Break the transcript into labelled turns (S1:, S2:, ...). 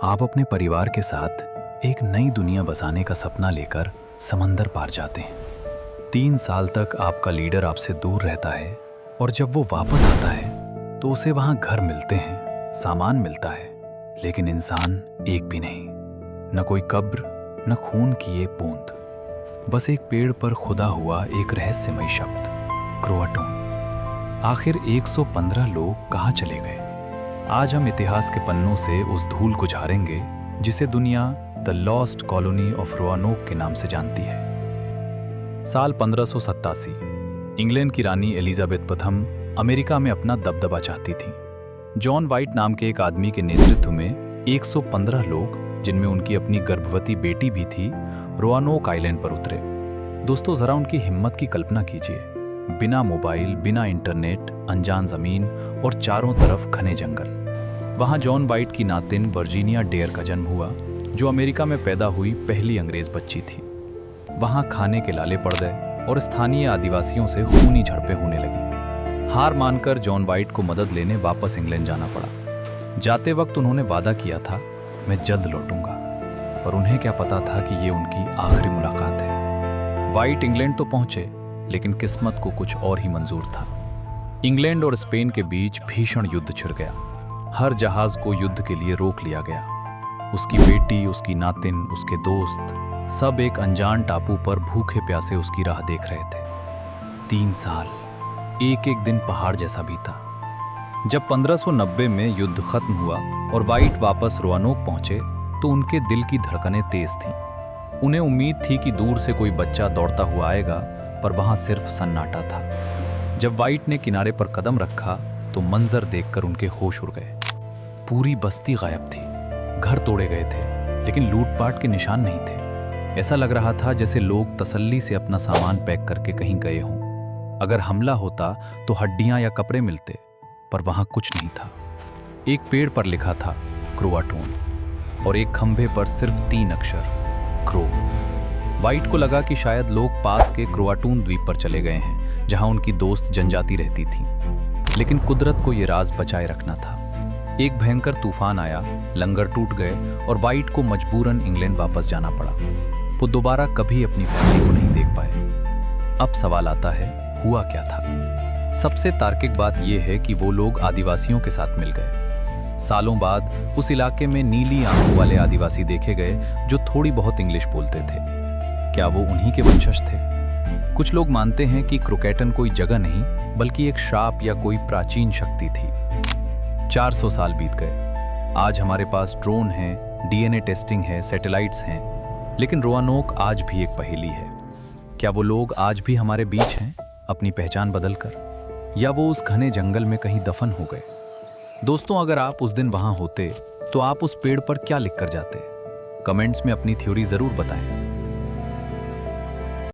S1: आप अपने परिवार के साथ एक नई दुनिया बसाने का सपना लेकर समंदर पार जाते हैं। 3 साल तक आपका लीडर आपसे दूर रहता है और जब वो वापस आता है तो उसे वहां घर मिलते हैं, सामान मिलता है, लेकिन इंसान एक भी नहीं। न कोई कब्र, न खून की एक बूंद, बस एक पेड़ पर खुदा हुआ एक रहस्यमयी शब्द, क्रोआटून। आखिर 115 लोग कहाँ चले गए? आज हम इतिहास के पन्नों से उस धूल को झाड़ेंगे जिसे दुनिया द लॉस्ट कॉलोनी ऑफ रोआनोक के नाम से जानती है। साल 1587। इंग्लैंड की रानी एलिजाबेथ प्रथम अमेरिका में अपना दबदबा चाहती थी। जॉन वाइट नाम के एक आदमी के नेतृत्व में 115 लोग, जिनमें उनकी अपनी गर्भवती बेटी भी थी, रोआनोक आइलैंड पर उतरे। दोस्तों, जरा उनकी हिम्मत की कल्पना कीजिए। बिना मोबाइल, बिना इंटरनेट, अनजान जमीन और चारों तरफ घने जंगल। वहां जॉन वाइट की नातिन वर्जीनिया डेयर का जन्म हुआ, जो अमेरिका में पैदा हुई पहली अंग्रेज बच्ची थी। वहां खाने के लाले पड़ गए और स्थानीय आदिवासियों से खूनी झड़पें होने लगी। हार मानकर जॉन वाइट को मदद लेने वापस इंग्लैंड जाना पड़ा। जाते वक्त उन्होंने वादा किया था, मैं जल्द लौटूंगा, पर उन्हें क्या पता था कि ये उनकी आखिरी मुलाकात है। वाइट इंग्लैंड तो पहुंचे, लेकिन किस्मत को कुछ और ही मंजूर था। इंग्लैंड और स्पेन के बीच भीषण युद्ध छिड़ गया। हर जहाज को युद्ध के लिए रोक लिया गया। उसकी बेटी, उसकी नातिन, उसके दोस्त, सब एक अनजान टापू पर भूखे प्यासे उसकी राह देख रहे थे। 3 साल, एक एक दिन पहाड़ जैसा बीता। जब 1590 में युद्ध खत्म हुआ और वाइट वापस रोआनोक पहुंचे तो उनके दिल की धड़कनें तेज थीं। उन्हें उम्मीद थी कि दूर से कोई बच्चा दौड़ता हुआ आएगा, पर वहां सिर्फ सन्नाटा था। जब वाइट ने किनारे पर कदम रखा तो मंजर देखकर उनके होश उड़ गए। पूरी बस्ती गायब थी, घर तोड़े गए थे, लेकिन लूटपाट के निशान नहीं थे। ऐसा लग रहा था जैसे लोग तसल्ली से अपना सामान पैक करके कहीं गए हों। अगर हमला होता तो हड्डियां या कपड़े मिलते, पर वहां कुछ नहीं था। एक पेड़ पर लिखा था क्रोआटून, और एक खंभे पर सिर्फ 3 अक्षर, क्रो। वाइट को लगा कि शायद लोग पास के क्रोआटून द्वीप पर चले गए हैं, जहां उनकी दोस्त जनजाति रहती थी। लेकिन कुदरत को यह राज बचाए रखना था। एक भयंकर तूफान आया, लंगर टूट गए और वाइट को मजबूरन इंग्लैंड वापस जाना पड़ा। वो दोबारा कभी अपनी फैमिली को नहीं देख पाए। अब सवाल आता है, हुआ क्या था? सबसे तार्किक बात यह है कि वो लोग आदिवासियों के साथ मिल गए। सालों बाद उस इलाके में नीली आंखों वाले आदिवासी देखे गए जो थोड़ी बहुत इंग्लिश बोलते थे। क्या वो उन्हीं के वंशज थे? कुछ लोग मानते हैं कि क्रोकैटन कोई जगह नहीं, बल्कि एक श्राप या कोई प्राचीन शक्ति थी। 400 साल बीत गए। आज हमारे पास ड्रोन हैं, डीएनए टेस्टिंग है, सैटेलाइट्स हैं, लेकिन रोआनोक आज भी एक पहेली है। क्या वो लोग आज भी हमारे बीच हैं, अपनी पहचान बदलकर, या वो उस घने जंगल में कहीं दफन हो गए? दोस्तों, अगर आप उस दिन वहां होते तो आप उस पेड़ पर क्या लिख कर जाते? कमेंट्स में अपनी थ्योरी जरूर बताएं।